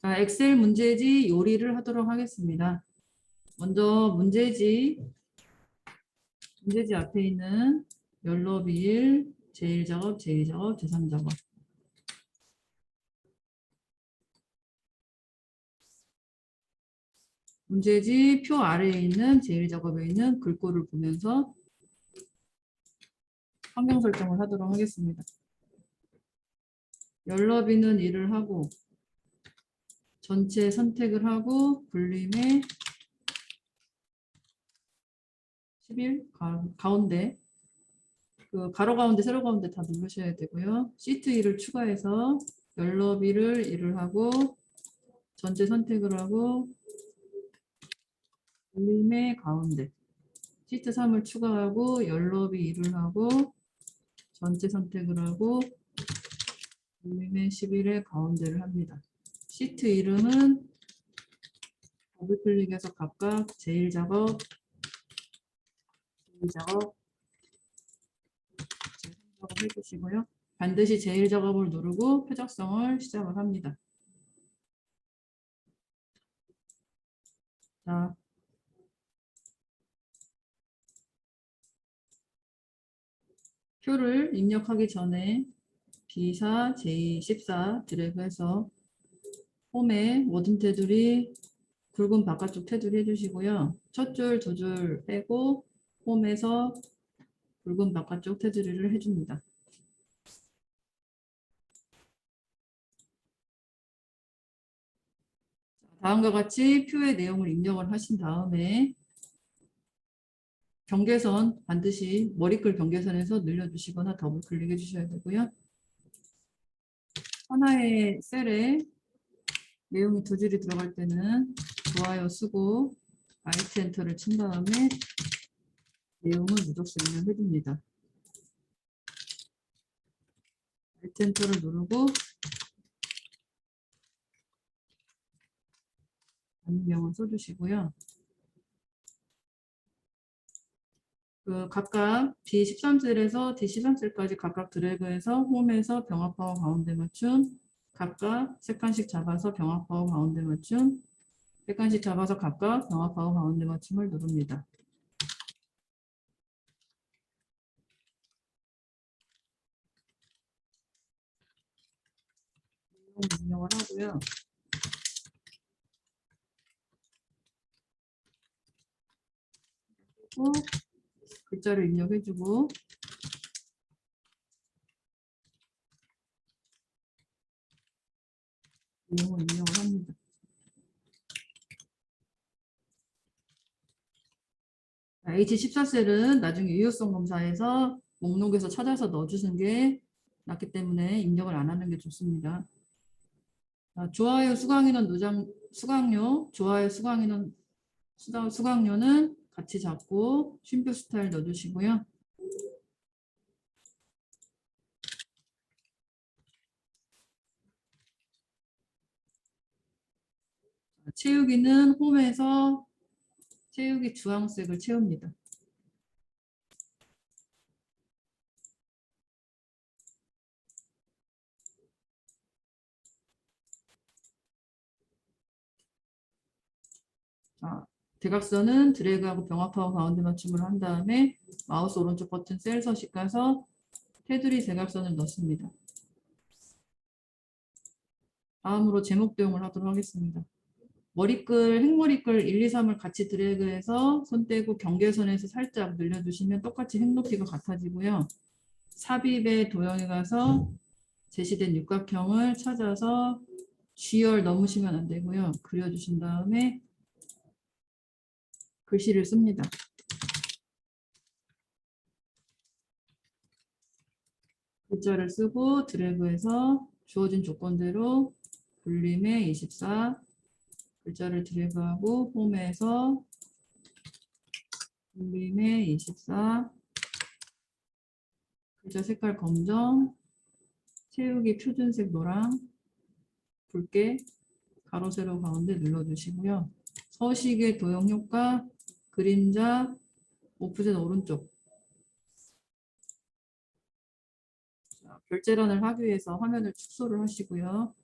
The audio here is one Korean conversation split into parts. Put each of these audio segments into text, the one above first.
자, 엑셀 문제지 요리를 하도록 하겠습니다. 먼저 문제지 앞에 있는 연로비일, 제1작업, 제2작업, 제3작업. 문제지 표 아래에 있는 제1작업에 있는 글꼴을 보면서 환경 설정을 하도록 하겠습니다. 연로비는 일을 하고 전체 선택을 하고 불림에 11 가운데 그 가로 가운데 세로 가운데 다 누르셔야 되고요. 시트 1을 추가해서 연로비를 1을 하고 전체 선택을 하고 불림의 가운데 시트 3을 추가하고 연로비 1을 하고 전체 선택을 하고 불림의 11의 가운데를 합니다. 시트 이름은 더블 클릭해서 각각 제1작업, 제2작업, 제3작업 해주시고요. 반드시 제1작업을 누르고 표적성을 시작을 합니다. 자, 표를 입력하기 전에 B4, J14 드래그해서 홈에 모든 테두리 굵은 바깥쪽 테두리 해주시고요. 첫 줄, 두 줄 빼고 홈에서 굵은 바깥쪽 테두리를 해줍니다. 다음과 같이 표의 내용을 입력을 하신 다음에 경계선 반드시 머리글 경계선에서 늘려주시거나 더블 클릭해 주셔야 되고요. 하나의 셀에 내용이 두 줄이 들어갈 때는 좋아요 쓰고 Alt 엔터를 친 다음에 내용을 무적수 입력해 줍니다. Alt 엔터를 누르고 안경을 써주시고요. 그 각각 D13셀에서 D13셀까지 각각 드래그해서 홈에서 병합하고 가운데 맞춤, 각각 3칸씩 잡아서 병합하고 가운데 맞춤, 3칸씩 잡아서 각각 병합하고 가운데 맞춤을 누릅니다. 입력을 하고요. 그리고 글자를 입력해주고 내용을 입력을 합니다. H14셀은 나중에 유효성 검사에서 목록에서 찾아서 넣어주는 게 낫기 때문에 입력을 안 하는 게 좋습니다. 좋아요 수강인원 누장 수강료, 좋아요 수강료는 같이 잡고 쉼표 스타일 넣어주시고요. 채우기는 홈에서 채우기 주황색을 채웁니다. 자, 대각선은 드래그하고 병합하고 가운데 맞춤을 한 다음에 마우스 오른쪽 버튼 셀 서식 가서 테두리 대각선을 넣습니다. 다음으로 제목 대용을 하도록 하겠습니다. 머리글, 행머리글 1, 2, 3을 같이 드래그해서 손 떼고 경계선에서 살짝 늘려주시면 똑같이 행 높이가 같아지고요. 삽입의 도형에 가서 제시된 육각형을 찾아서 G열 넘으시면 안 되고요. 그려주신 다음에 글씨를 씁니다. 글자를 쓰고 드래그해서 주어진 조건대로 불림에 24 글자를 드래그하고 홈에서 불림에 24 글자 색깔 검정 채우기 표준색 노랑 붉게 가로 세로 가운데 눌러주시고요. 서식의 도형 효과 그림자 오프셋 오른쪽 결제란을 하기 위해서 화면을 축소를 하시고요.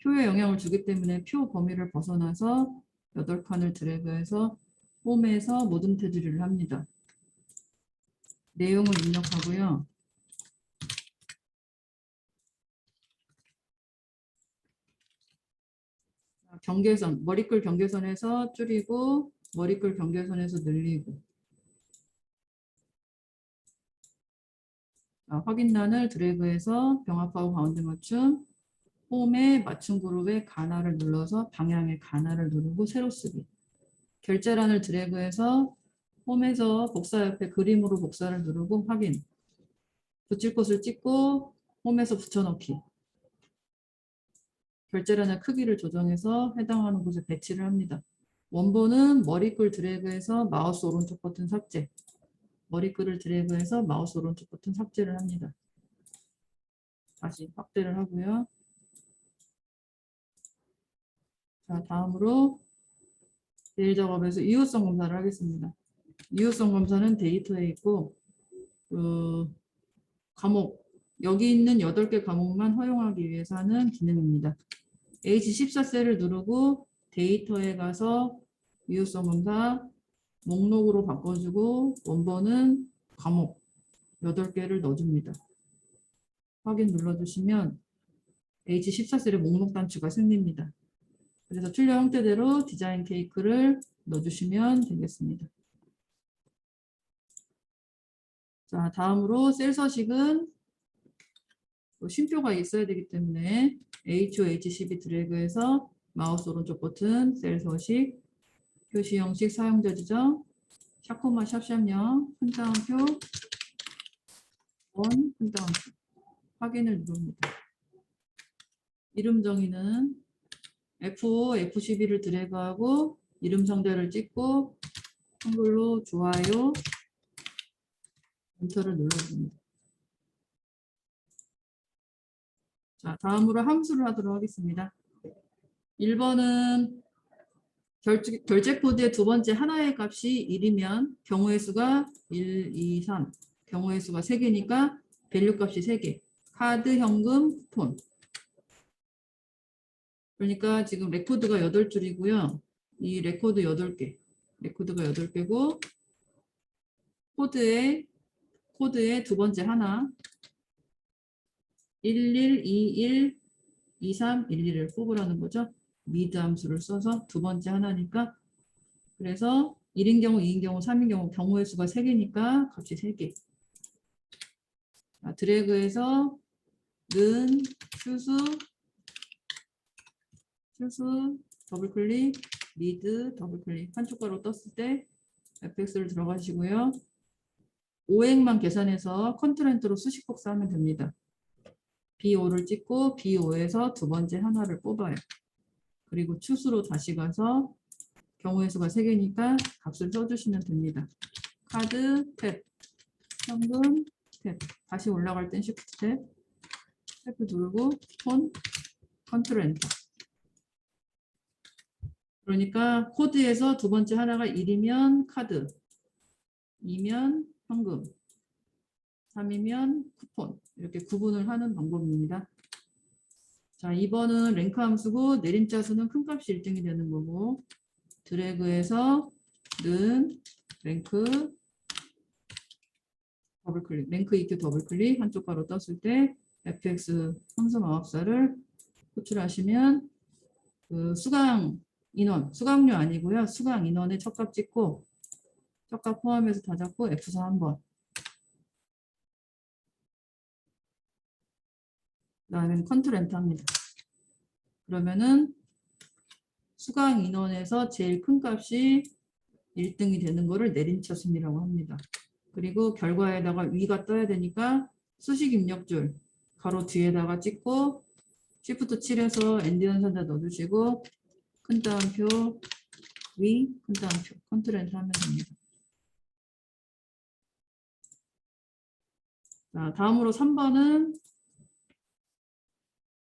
표에 영향을 주기 때문에 표 범위를 벗어나서 8칸을 드래그해서 홈에서 모든 테두리를 합니다. 내용을 입력하고요. 경계선, 머리끌 경계선에서 줄이고 머리끌 경계선에서 늘리고 확인란을 드래그해서 병합하고 가운데 맞춤 홈의 맞춤 그룹의 가나를 눌러서 방향의 가나를 누르고 세로 쓰기 결제란을 드래그해서 홈에서 복사 옆에 그림으로 복사를 누르고 확인 붙일 곳을 찍고 홈에서 붙여넣기 결제란의 크기를 조정해서 해당하는 곳에 배치를 합니다. 원본은 머리끌 드래그해서 마우스 오른쪽 버튼 삭제 머리끌을 드래그해서 마우스 오른쪽 버튼 삭제를 합니다. 다시 확대를 하고요. 자, 다음으로 데일 작업에서 이웃성 검사를 하겠습니다. 이웃성 검사는 데이터에 있고 과목 여기 있는 8개 과목만 허용하기 위해서 하는 기능입니다. H14셀을 누르고 데이터에 가서 이웃성 검사 목록으로 바꿔주고 원본은 과목 8개를 넣어줍니다. 확인 눌러주시면 H14셀의 목록 단추가 생깁니다. 그래서 출력 형태대로 디자인 케이크를 넣어주시면 되겠습니다. 자, 다음으로 셀 서식은 쉼표가 있어야 되기 때문에 HO, H12 드래그해서 마우스 오른쪽 버튼 셀 서식 표시 형식 사용자 지정 샤코마 샵샵0 큰 따옴표 원 큰 따옴표 확인을 누릅니다. 이름 정의는 F5, F12를 드래그하고 이름 상자를 찍고 한글로 좋아요 엔터를 눌러줍니다. 자, 다음으로 함수를 하도록 하겠습니다. 1번은 결제 코드의 두 번째 하나의 값이 1이면 경우의 수가 1, 2, 3 경우의 수가 3개니까 밸류 값이 3개 카드, 현금, 쿠폰 그러니까 지금 레코드가 8줄이고요. 이 레코드 8개 레코드가 8개고 코드의 두 번째 하나 11, 21, 23, 11을 뽑으라는 거죠. 미드 함수를 써서 두 번째 하나니까 그래서 1인 경우, 2인 경우, 3인 경우 경우의 수가 3개니까 값이 3개. 자, 드래그해서 는 추수 더블 클릭 미드 더블 클릭 한쪽 가로 떴을 때 fx를 들어가시고요. 오행만 계산해서 컨트롤로 수식 복사하면 됩니다. B5를 찍고 B5에서 두 번째 하나를 뽑아요. 그리고 추수로 다시 가서 경우의 수가 3개니까 값을 써주시면 됩니다. 카드 탭, 현금 탭, 다시 올라갈 땐 Shift 탭 누르고 폰, 컨트롤 엔터. 그러니까 코드에서 두 번째 하나가 1이면 카드, 2면 현금, 3이면 쿠폰 이렇게 구분을 하는 방법입니다. 자, 2번은 랭크 함수고 내림자 수는 큰 값이 1등이 되는 거고 드래그해서 는 랭크 더블클릭 랭크 EQ 더블클릭 한쪽 가로 떴을 때 fx 함수 마법사를 호출하시면 그 수강 인원 수강료 아니고요. 수강 인원의 첫값 찍고 첫값 포함해서 다 잡고 F4 한번 그다음에 컨트롤 엔터 합니다. 그러면은 수강 인원에서 제일 큰 값이 1등이 되는 거를 내림차순이라고 합니다. 그리고 결과에다가 위가 떠야 되니까 수식 입력줄 가로 뒤에다가 찍고 Shift 7에서 엔드 연산자 넣어주시고 큰 따옴표 위 큰 따옴표 컨트롤 엔터 하면 됩니다. 자, 다음으로 3번은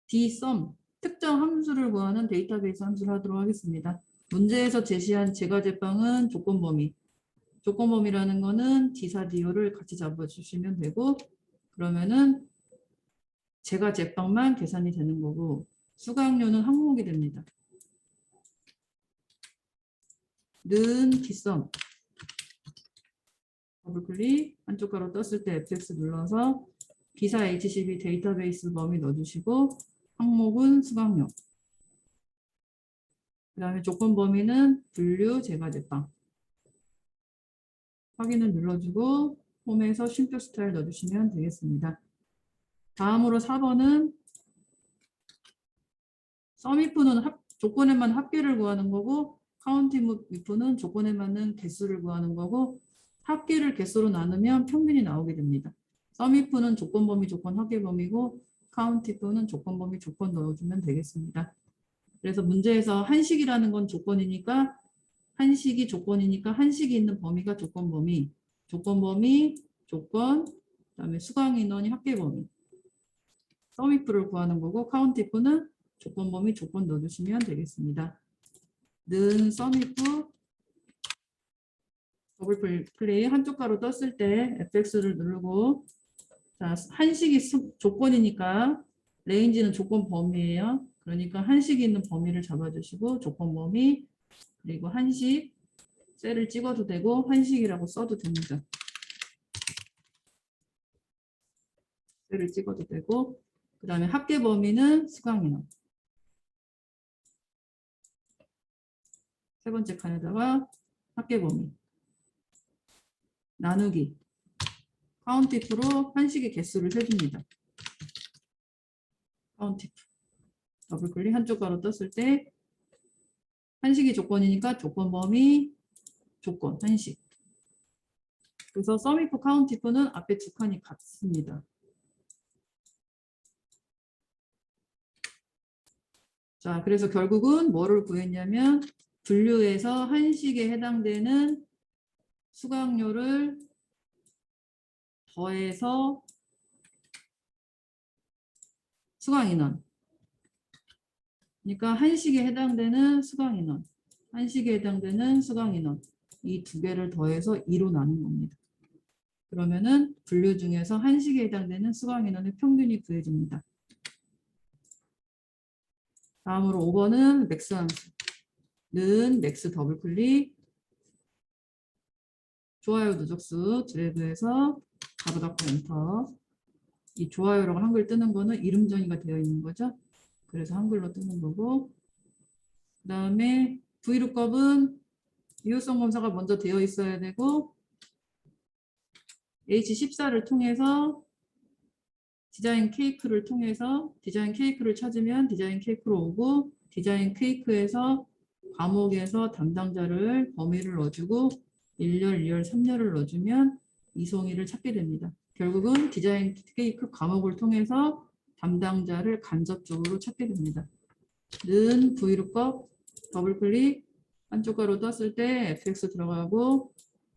dsum 특정 함수를 구하는 데이터베이스 함수를 하도록 하겠습니다. 문제에서 제시한 제과제빵은 조건범위. 조건범위라는 거는 D사 D오를 같이 잡아주시면 되고 그러면은 제과제빵만 계산이 되는 거고 수강료는 항목이 됩니다. 는 뒷섬 더블 클릭 한쪽 가로 떴을 때 FX 눌러서 기사 HCB 데이터베이스 범위 넣어주시고 항목은 수강료. 그 다음에 조건 범위는 분류 제과제빵. 확인을 눌러주고 홈에서 쉼표 스타일 넣어주시면 되겠습니다. 다음으로 4번은 썸이프는 조건에만 합계를 구하는 거고 카운티이프는 조건에 맞는 개수를 구하는 거고 합계를 개수로 나누면 평균이 나오게 됩니다. 썸이프는 조건 범위 조건 합계 범위고 카운티이프는 조건 범위 조건 넣어주면 되겠습니다. 그래서 문제에서 한식이라는 건 조건이니까 한식이 조건이니까 한식이 있는 범위가 조건 범위, 조건 범위, 조건, 그다음에 수강 인원이 합계 범위. 썸이프를 구하는 거고 카운티이프는 조건 범위 조건 넣어주시면 되겠습니다. 는 썸이프 더블 클릭 한쪽 가로 떴을 때 FX를 누르고 자 한식이 조건이니까 레인지는 조건 범위예요. 그러니까 한식이 있는 범위를 잡아주시고 조건 범위 그리고 한식 셀을 찍어도 되고 한식이라고 써도 됩니다. 셀을 찍어도 되고 그 다음에 합계 범위는 수강 인원. 세 번째 칸에다가 합계 범위 나누기 카운티프로 한식의 개수를 세줍니다. 카운티프 더블 클릭 한쪽 가로 떴을 때 한식이 조건이니까 조건 범위 조건 한식. 그래서 썸이프 카운티프는 앞에 두 칸이 같습니다. 자, 그래서 결국은 뭐를 구했냐면 분류에서 한식에 해당되는 수강료를 더해서 수강 인원. 그러니까 한식에 해당되는 수강 인원, 한식에 해당되는 수강 인원 이 두 개를 더해서 2로 나눈 겁니다. 그러면은 분류 중에서 한식에 해당되는 수강 인원의 평균이 구해집니다. 다음으로 5번은 맥스 함수는 맥스 더블 클릭 좋아요 누적수 드래그해서 가로 닫고 엔터. 이 좋아요라고 한글 뜨는 거는 이름 정의가 되어 있는 거죠. 그래서 한글로 뜨는 거고 그 다음에 V룩업은 유효성 검사가 먼저 되어 있어야 되고 H14를 통해서 디자인 케이크를 통해서 디자인 케이크를 찾으면 디자인 케이크로 오고 디자인 케이크에서 과목에서 담당자를 범위를 넣어주고 1열, 2열, 3열을 넣어주면 이송이를 찾게 됩니다. 결국은 디자인 케이크 과목을 통해서 담당자를 간접적으로 찾게 됩니다. 는 V룩업 더블 클릭 한쪽 가로 떴을 때 FX 들어가고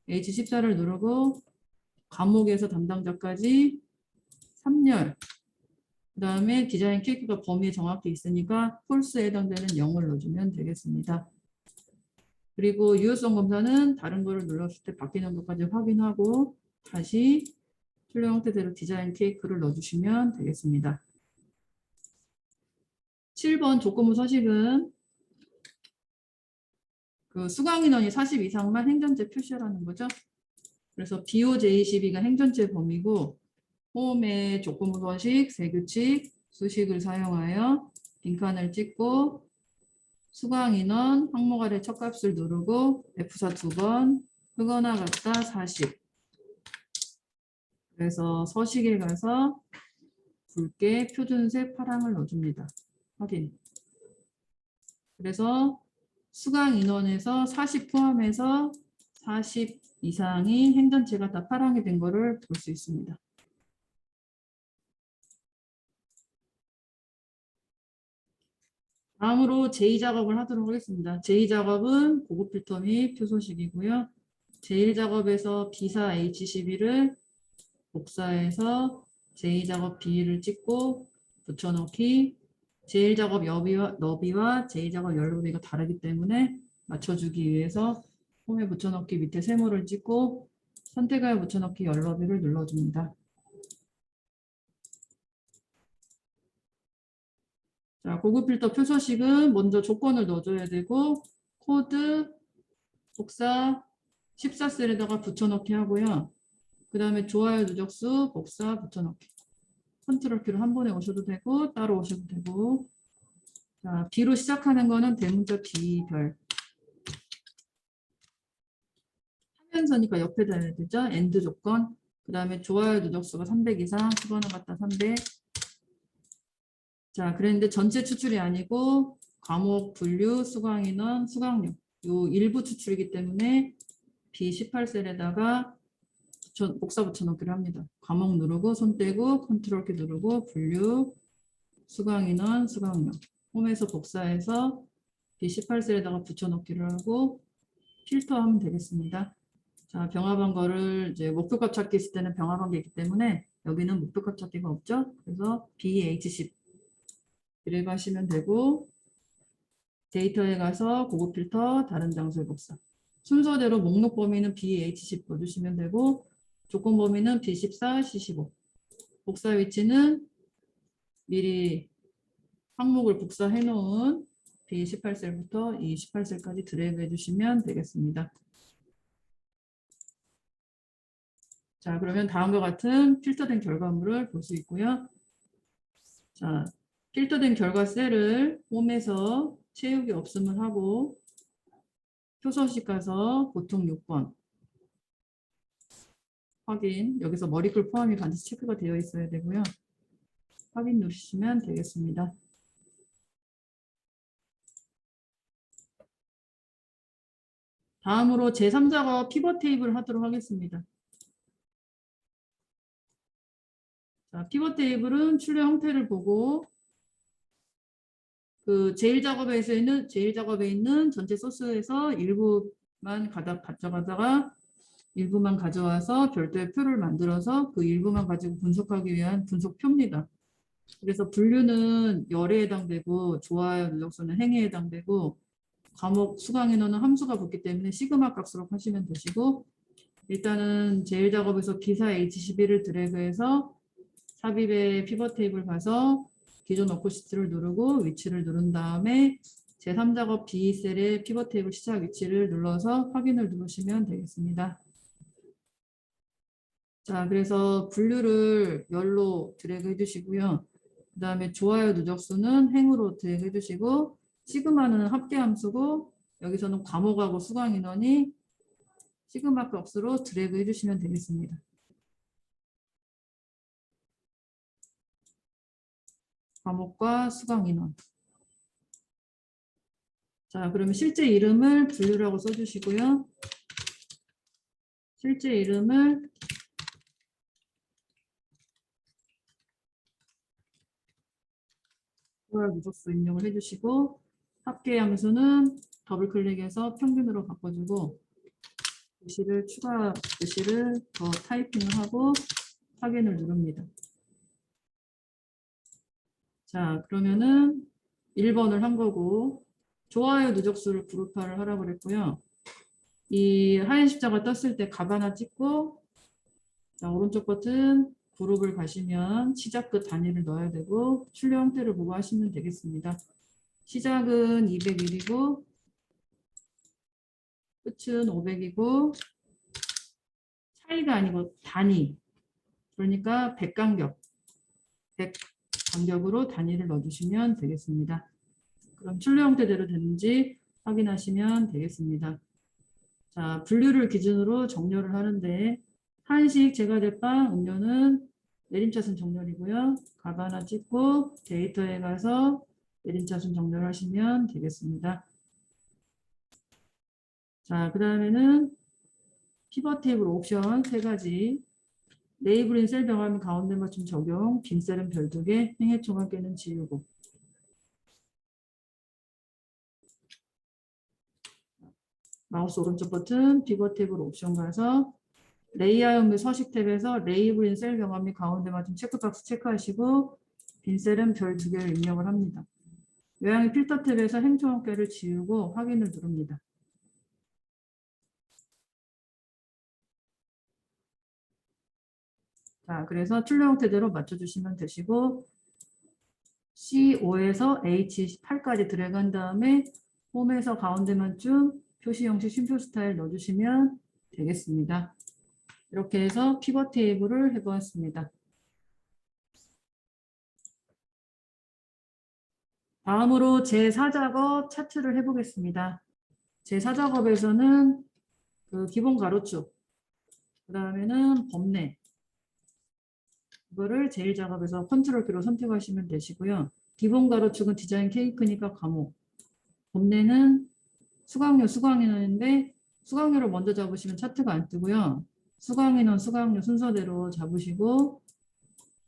H14를 누르고 과목에서 담당자까지 3열 그 다음에 디자인 케이크가 범위에 정확히 있으니까 폴스에 해당되는 0을 넣어주면 되겠습니다. 그리고 유효성 검사는 다른 거를 눌렀을 때 바뀌는 것까지 확인하고 다시 출력 형태대로 디자인 케이크를 넣어주시면 되겠습니다. 7번 조건부 서식은 그 수강 인원이 40 이상만 행전체 표시하라는 거죠. 그래서 BOJ22가 행전체 범위고 홈의 조건부 서식, 세규칙, 수식을 사용하여 빈칸을 찍고 수강 인원 항목 아래 첫 값을 누르고 F4 2번 크거나 같다 40. 그래서 서식에 가서 붉게 표준색 파랑을 넣어줍니다. 확인. 그래서 수강 인원에서 40 포함해서 40 이상이 행전체가 다 파랑이 된 거를 볼 수 있습니다. 다음으로 제2작업을 하도록 하겠습니다. 제2작업은 고급 필터 및 표소식이고요. 제1작업에서 B사 H12를 복사해서 제2작업 B를 찍고 붙여넣기 제1작업 너비와 제2작업 열너비가 다르기 때문에 맞춰주기 위해서 홈에 붙여넣기 밑에 세모를 찍고 선택하여 붙여넣기 열너비를 눌러줍니다. 자, 고급 필터 표서식은 먼저 조건을 넣어줘야 되고 코드 복사 14셀에다가 붙여넣기 하고요. 그 다음에 좋아요 누적수 복사 붙여넣기. 컨트롤 키로 한 번에 오셔도 되고 따로 오셔도 되고. 자, B로 시작하는 거는 대문자 B별. 하면서니까 옆에다 해야 되죠. 엔드 조건. 그 다음에 좋아요 누적수가 300 이상. 수번호 갖다 300. 자, 그랬는데 전체 추출이 아니고 과목 분류, 수강 인원, 수강료 요 일부 추출이기 때문에 B18셀에다가 복사 붙여넣기를 합니다. 과목 누르고 손 떼고 컨트롤 키 누르고 분류, 수강 인원, 수강료 홈에서 복사해서 B18셀에다가 붙여넣기를 하고 필터하면 되겠습니다. 자, 병합한 거를 이제 목표값 찾기 있을 때는 병합한 게 있기 때문에 여기는 목표값 찾기가 없죠. 그래서 BH10 드래그 하시면 되고 데이터에 가서 고급 필터 다른 장소에 복사. 순서대로 목록 범위는 BH10 넣어주시면 되고 조건 범위는 B14, C15. 복사 위치는 미리 항목을 복사해 놓은 B18셀부터 이 18셀까지 드래그 해주시면 되겠습니다. 자, 그러면 다음과 같은 필터된 결과물을 볼 수 있고요. 자, 필터된 결과 셀을 홈에서 채우기 없음을 하고 표서식 가서 보통 6번 확인, 여기서 머리글 포함이 반드시 체크가 되어 있어야 되고요. 확인 누르시면 되겠습니다. 다음으로 제3작업 피벗 테이블 하도록 하겠습니다. 자, 피벗 테이블은 출력 형태를 보고 그 제일 작업에 있는 전체 소스에서 일부만 가져가다가 일부만 가져와서 별도의 표를 만들어서 그 일부만 가지고 분석하기 위한 분석표입니다. 그래서 분류는 열에 해당되고 좋아요 누적수는 행에 해당되고 과목 수강 인원은 함수가 붙기 때문에 시그마 값으로 하시면 되시고 일단은 제일 작업에서 기사 H11을 드래그해서 삽입의 피벗 테이블 가서 기존 워크시트를 누르고 위치를 누른 다음에 제3작업 B셀의 피벗 테이블 시작 위치를 눌러서 확인을 누르시면 되겠습니다. 자, 그래서 분류를 열로 드래그 해주시고요. 그 다음에 좋아요 누적수는 행으로 드래그 해주시고 시그마는 합계 함수고 여기서는 과목하고 수강 인원이 시그마 값으로 드래그 해주시면 되겠습니다. 과목과 수강 인원. 자, 그러면 실제 이름을 분류라고 써주시고요. 실제 이름을 좋아요 누적수 입력을 해주시고 합계 함수는 더블 클릭해서 평균으로 바꿔주고 추가 글씨를 더 타이핑을 하고 확인을 누릅니다. 자, 그러면은 1번을 한 거고 좋아요 누적수를 그룹화를 하라고 그랬고요. 이 하얀 십자가 떴을 때 갑 하나 찍고 자, 오른쪽 버튼 그룹을 가시면 시작 끝 단위를 넣어야 되고 출력 형태를 보고 하시면 되겠습니다. 시작은 201이고 끝은 500이고 차이가 아니고 단위 그러니까 100간격 100 간격으로 단위를 넣어주시면 되겠습니다. 그럼 출력 형태대로 되는지 확인하시면 되겠습니다. 자, 분류를 기준으로 정렬을 하는데 한식, 제과제빵, 음료는 내림차순 정렬이고요. 값 하나 찍고 데이터에 가서 내림차순 정렬하시면 되겠습니다. 자, 그 다음에는 피벗 테이블 옵션 3가지 레이블인 셀 병합 가운데 맞춤 적용, 빈 셀은 별 2개, 행의 총합계는 지우고 마우스 오른쪽 버튼 피벗 테이블 옵션 가서 레이아웃 및 서식 탭에서 레이블인 셀 경험 및 가운데 맞춤 체크박스 체크하시고 빈 셀은 별 2개를 입력을 합니다. 외양의 필터 탭에서 행총합계를 지우고 확인을 누릅니다. 자, 그래서 출력 형태대로 맞춰주시면 되시고 C5에서 H8까지 드래그한 다음에 홈에서 가운데만 쭉 표시 형식 쉼표 스타일 넣어주시면 되겠습니다. 이렇게 해서 피벗 테이블을 해보았습니다. 다음으로 제4작업 차트를 해보겠습니다. 제4작업에서는 그 기본 가로축, 그 다음에는 범례, 이거를 제1작업에서 컨트롤 키로 선택하시면 되시고요. 기본 가로축은 디자인 케이크니까 감호, 범례는 수강료, 수강인원인데 수강료를 먼저 잡으시면 차트가 안 뜨고요. 수강인원, 수강료 순서대로 잡으시고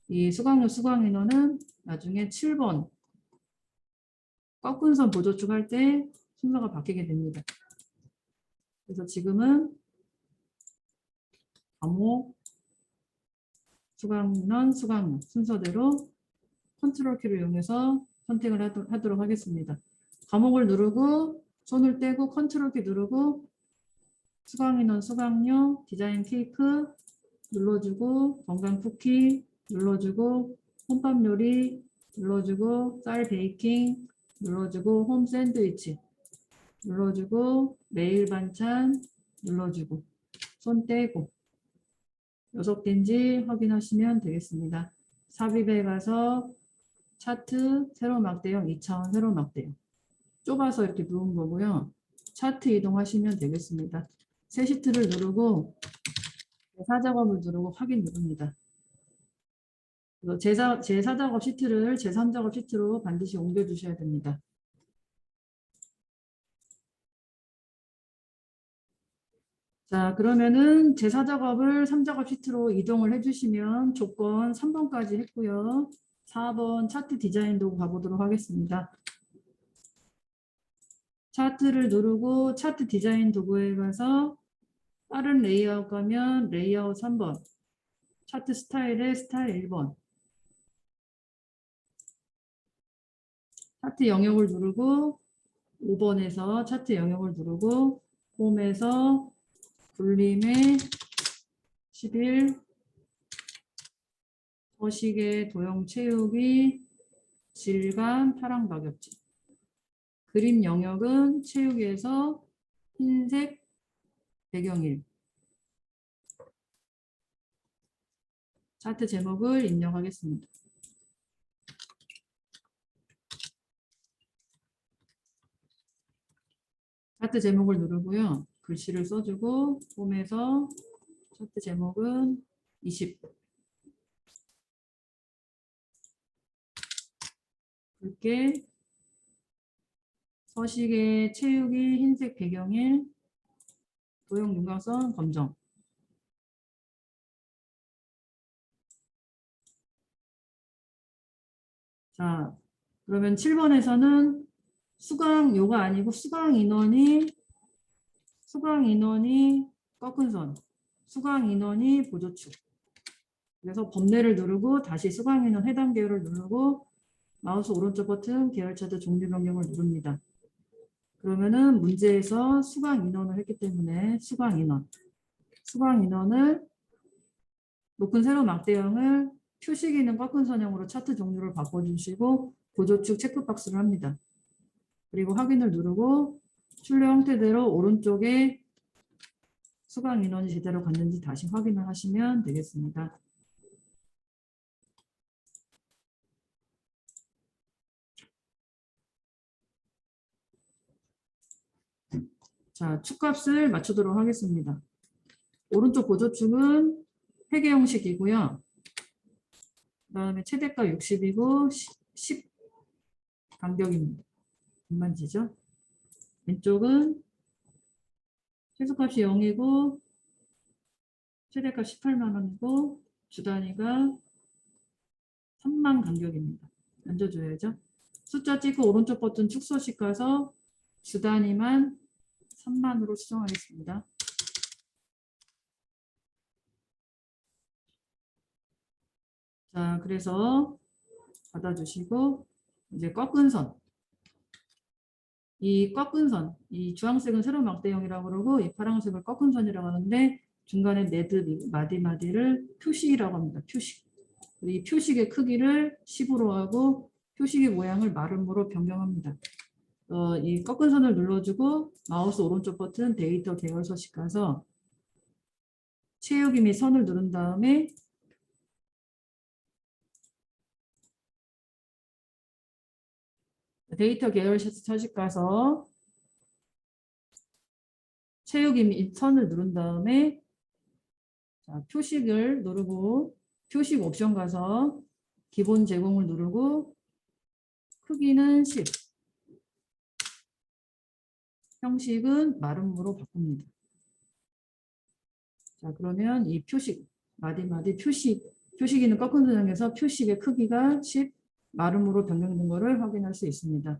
이 수강료, 수강인원은 나중에 7번 꺾은 선 보조축 할 때 순서가 바뀌게 됩니다. 그래서 지금은 감호, 수강인원, 수강료 순서대로 컨트롤 키를 이용해서 선택을 하도록 하겠습니다. 감옥을 누르고 손을 떼고 컨트롤 키 누르고 수강인원, 수강료, 디자인 케이크 눌러주고 건강 쿠키 눌러주고 홈밥 요리 눌러주고 쌀 베이킹 눌러주고 홈 샌드위치 눌러주고 매일 반찬 눌러주고 손 떼고 요속된지 확인하시면 되겠습니다. 삽입에 가서 차트 세로 막대형 2차원 세로 막대형 좁아서 이렇게 누운 거고요. 차트 이동하시면 되겠습니다. 새 시트를 누르고 제4작업을 누르고 확인 누릅니다. 제4작업 시트를 제3작업 시트로 반드시 옮겨주셔야 됩니다. 자, 그러면은 제4작업을 3작업 시트로 이동을 해주시면 조건 3번까지 했고요. 4번 차트 디자인 도구 가보도록 하겠습니다. 차트를 누르고 차트 디자인 도구에 가서 다른 레이아웃 가면 레이아웃 3번, 차트 스타일에 스타일 1번, 차트 영역을 누르고 5번에서 차트 영역을 누르고 홈에서 굴림의 11, 서식의 도형 채우기, 질감, 파랑 가격지. 그림 영역은 채우기에서 흰색 배경일. 차트 제목을 입력하겠습니다. 차트 제목을 누르고요. 글씨를 써주고 홈에서 차트 제목은 20. 굵게 서식의 채우기 흰색 배경일 도형 윤곽선 검정. 자, 그러면 7번에서는 수강료가 아니고 수강 인원이 꺾은 선, 수강 인원이 보조축. 그래서 범례를 누르고 다시 수강 인원 해당 계열을 누르고 마우스 오른쪽 버튼 계열 차트 종류 변경을 누릅니다. 그러면은 문제에서 수강 인원을 했기 때문에 수강 인원을 높은 세로 막대형을 표시기는 꺾은 선형으로 차트 종류를 바꿔주시고 보조축 체크박스를 합니다. 그리고 확인을 누르고 출력 형태대로 오른쪽에 수강 인원이 제대로 갔는지 다시 확인을 하시면 되겠습니다. 자, 축값을 맞추도록 하겠습니다. 오른쪽 보조축은 회계 형식이고요. 그 다음에 최대가 60이고 10 간격입니다. 만지죠? 왼쪽은 최소값이 0이고 최대값 18만 원이고 주단위가 3만 간격입니다. 만져줘야죠. 숫자 찍고 오른쪽 버튼 축소식 가서 주단위만 3만으로 수정하겠습니다. 자, 그래서 받아주시고 이제 꺾은 선. 이 꺾은 선, 이 주황색은 세로 막대형이라고 그러고 이 파란색을 꺾은 선이라고 하는데 중간에 매듭 마디마디를 표식이라고 합니다. 표식. 이 표식의 크기를 10으로 하고 표식의 모양을 마름모로 변경합니다. 이 꺾은 선을 눌러주고 마우스 오른쪽 버튼 데이터 계열 서식 가서 채우기 및 선을 누른 다음에 데이터 계열 서식 가서 채우기 및 선을 누른 다음에 자, 표식을 누르고 표식 옵션 가서 기본 제공을 누르고 크기는 10, 형식은 마름모로 바꿉니다. 자, 그러면 이 표식, 마디마디 표식이는 꺾은 선형에서 표식의 크기가 10, 마름모로 변경된 것을 확인할 수 있습니다.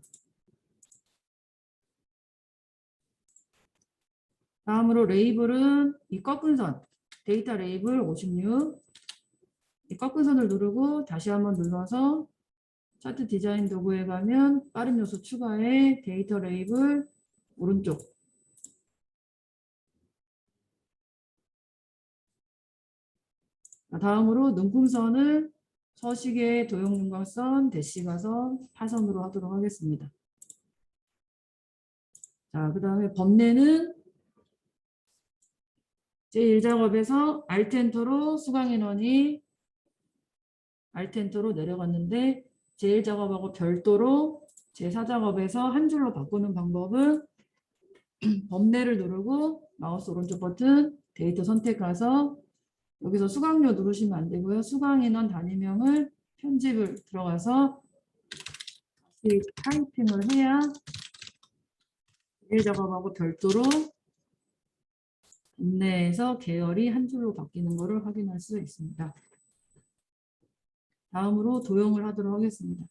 다음으로 레이블은 이 꺾은 선, 데이터 레이블 56, 이 꺾은 선을 누르고 다시 한번 눌러서 차트 디자인 도구에 가면 빠른 요소 추가에 데이터 레이블 오른쪽 다음으로 눈금선을 서식의 도형윤곽선, 대시가선, 파선으로 하도록 하겠습니다. 자, 그 다음에 범례는 제1작업에서 알텐터로 수강인원이 알텐터로 내려갔는데 제1작업하고 별도로 제4작업에서 한 줄로 바꾸는 방법은 범례를 누르고 마우스 오른쪽 버튼 데이터 선택 가서 여기서 수강료 누르시면 안 되고요. 수강인원 단위명을 편집을 들어가서 다시 타이핑을 해야 제1작업하고 별도로 범례에서 계열이 한 줄로 바뀌는 것을 확인할 수 있습니다. 다음으로 도형을 하도록 하겠습니다.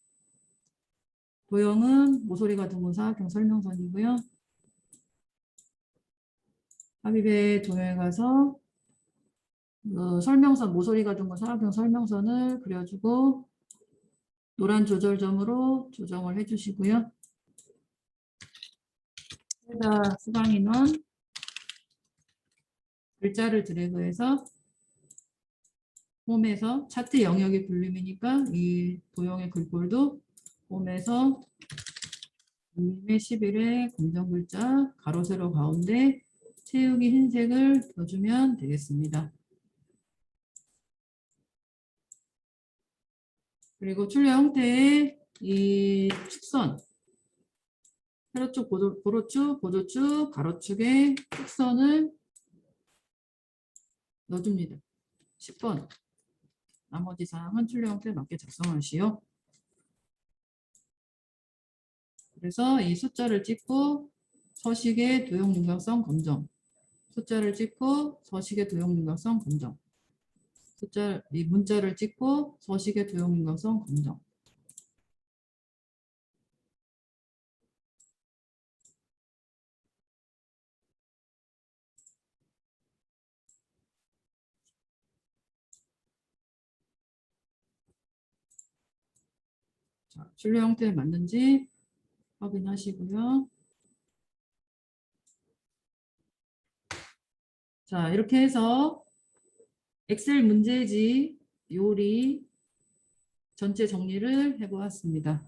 도형은 모서리가 둥근 사각형 설명선이고요. 삽입의 도형에 가서 설명선, 모서리가 둥근 사각형 설명선을 그려주고 노란 조절점으로 조정을 해주시고요. 여기다 수강인원 글자를 드래그해서 홈에서 차트 영역의 볼륨이니까 이 도형의 글꼴도 홈에서 볼륨의 11에 검정 글자 가로 세로 가운데 채우기 흰색을 넣어주면 되겠습니다. 그리고 출력 형태의 이 축선 세로축, 보로축, 보조축, 가로축에 축선을 넣어줍니다. 10번. 나머지 사항은 출력 형태에 맞게 작성하시오. 그래서 이 숫자를 찍고 서식의 도형 윤곽선 검정. 숫자를 찍고 서식의 도형 윤곽선 검정. 이 문자를 찍고 서식의 도형 윤곽선 검정. 자, 출력 형태에 맞는지 확인하시고요. 자, 이렇게 해서 엑셀 문제지 요리 전체 정리를 해보았습니다.